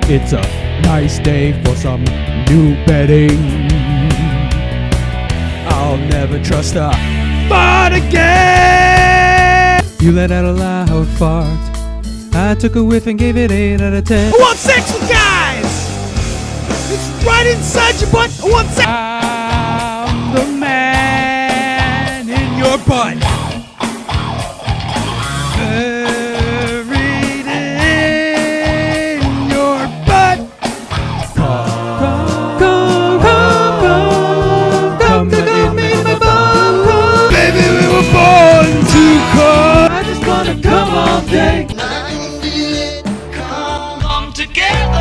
It's a nice day for some new bedding. I'll never trust a fart again. You let out a loud fart. I took a whiff and gave it 8 out of 10. I want sex with guys! It's right inside your butt. I want sex. I'm the man in your butt. Buried in your butt. Come in my butt. Baby, we were born to come. I just wanna come all day. Come together.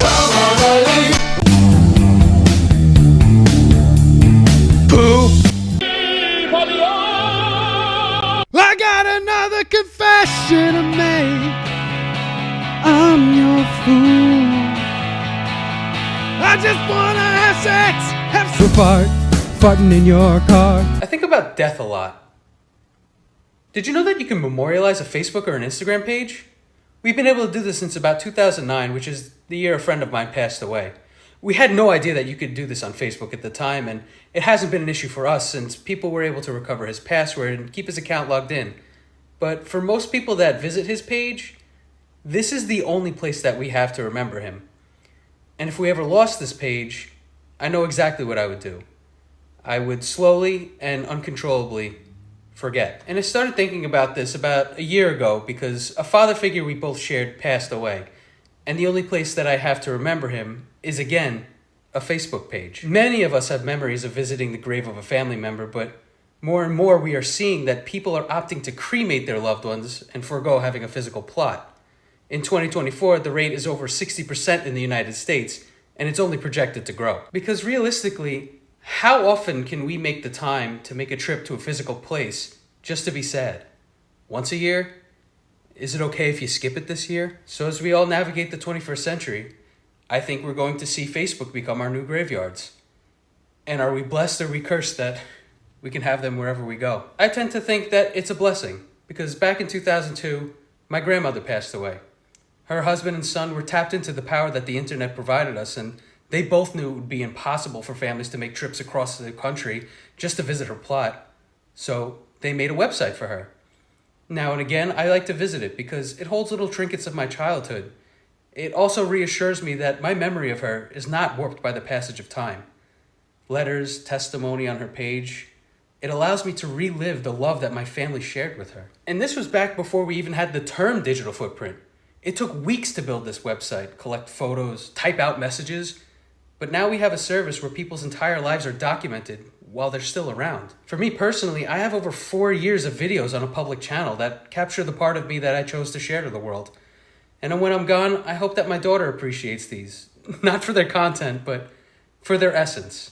Pooh. I got another confession to make. I'm your fool. I just wanna have sex. Have So farting in your car. I think about death a lot. Did you know that you can memorialize a Facebook or an Instagram page? We've been able to do this since about 2009, which is the year a friend of mine passed away. We had no idea that you could do this on Facebook at the time, and it hasn't been an issue for us since people were able to recover his password and keep his account logged in. But for most people that visit his page, this is the only place that we have to remember him. And if we ever lost this page, I know exactly what I would do. I would slowly and uncontrollably forget. And I started thinking about this about a year ago because a father figure we both shared passed away. And the only place that I have to remember him is, again, a Facebook page. Many of us have memories of visiting the grave of a family member, but more and more we are seeing that people are opting to cremate their loved ones and forego having a physical plot. In 2024, the rate is over 60% in the United States, and it's only projected to grow. Because realistically, how often can we make the time to make a trip to a physical place just to be sad? Once a year? Is it okay if you skip it this year? So as we all navigate the 21st century, I think we're going to see Facebook become our new graveyards. And are we blessed or we cursed that we can have them wherever we go? I tend to think that it's a blessing, because back in 2002, my grandmother passed away. Her husband and son were tapped into the power that the internet provided us, and they both knew it would be impossible for families to make trips across the country just to visit her plot. So they made a website for her. Now and again, I like to visit it because it holds little trinkets of my childhood. It also reassures me that my memory of her is not warped by the passage of time. Letters, testimony on her page. It allows me to relive the love that my family shared with her. And this was back before we even had the term digital footprint. It took weeks to build this website, collect photos, type out messages, but now we have a service where people's entire lives are documented while they're still around. For me personally, I have over 4 years of videos on a public channel that capture the part of me that I chose to share to the world. And when I'm gone, I hope that my daughter appreciates these, not for their content, but for their essence.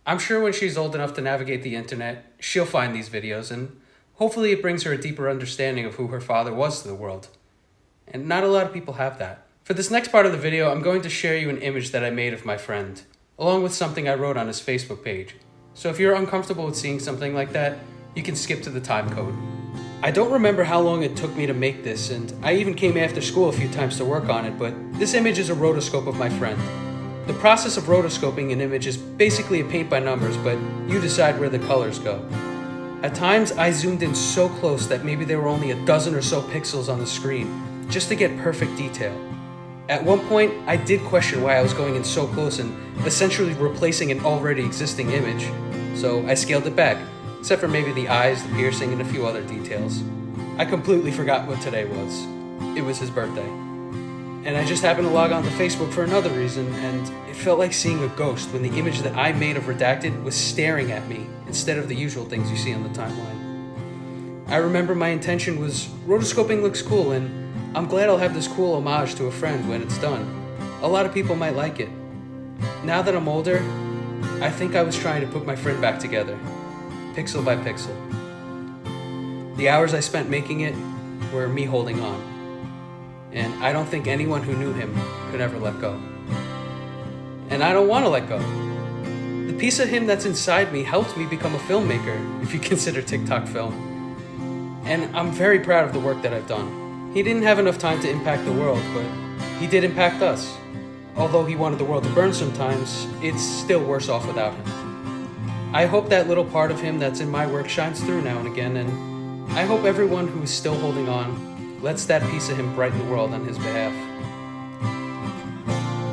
I'm sure when she's old enough to navigate the internet, she'll find these videos, and hopefully it brings her a deeper understanding of who her father was to the world. And not a lot of people have that. For this next part of the video, I'm going to share you an image that I made of my friend, along with something I wrote on his Facebook page. So if you're uncomfortable with seeing something like that, you can skip to the time code. I don't remember how long it took me to make this, and I even came after school a few times to work on it, but this image is a rotoscope of my friend. The process of rotoscoping an image is basically a paint by numbers, but you decide where the colors go. At times, I zoomed in so close that maybe there were only a dozen or so pixels on the screen, just to get perfect detail. At one point, I did question why I was going in so close and essentially replacing an already existing image, so I scaled it back, except for maybe the eyes, the piercing, and a few other details. I completely forgot what today was. It was his birthday. And I just happened to log on to Facebook for another reason, and it felt like seeing a ghost when the image that I made of Redacted was staring at me instead of the usual things you see on the timeline. I remember my intention was, rotoscoping looks cool, and I'm glad I'll have this cool homage to a friend when it's done. A lot of people might like it. Now that I'm older, I think I was trying to put my friend back together, pixel by pixel. The hours I spent making it were me holding on. And I don't think anyone who knew him could ever let go. And I don't want to let go. The piece of him that's inside me helped me become a filmmaker, if you consider TikTok film. And I'm very proud of the work that I've done. He didn't have enough time to impact the world, but he did impact us. Although he wanted the world to burn sometimes, it's still worse off without him. I hope that little part of him that's in my work shines through now and again, and I hope everyone who's still holding on lets that piece of him brighten the world on his behalf.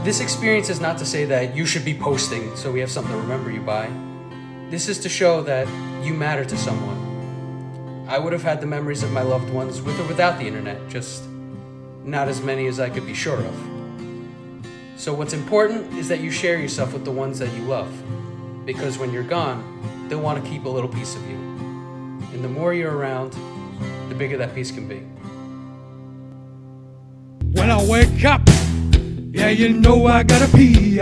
This experience is not to say that you should be posting so we have something to remember you by. This is to show that you matter to someone. I would have had the memories of my loved ones with or without the internet, just not as many as I could be sure of. So what's important is that you share yourself with the ones that you love, because when you're gone, they'll want to keep a little piece of you. And the more you're around, the bigger that piece can be. When I wake up, yeah, you know I gotta pee.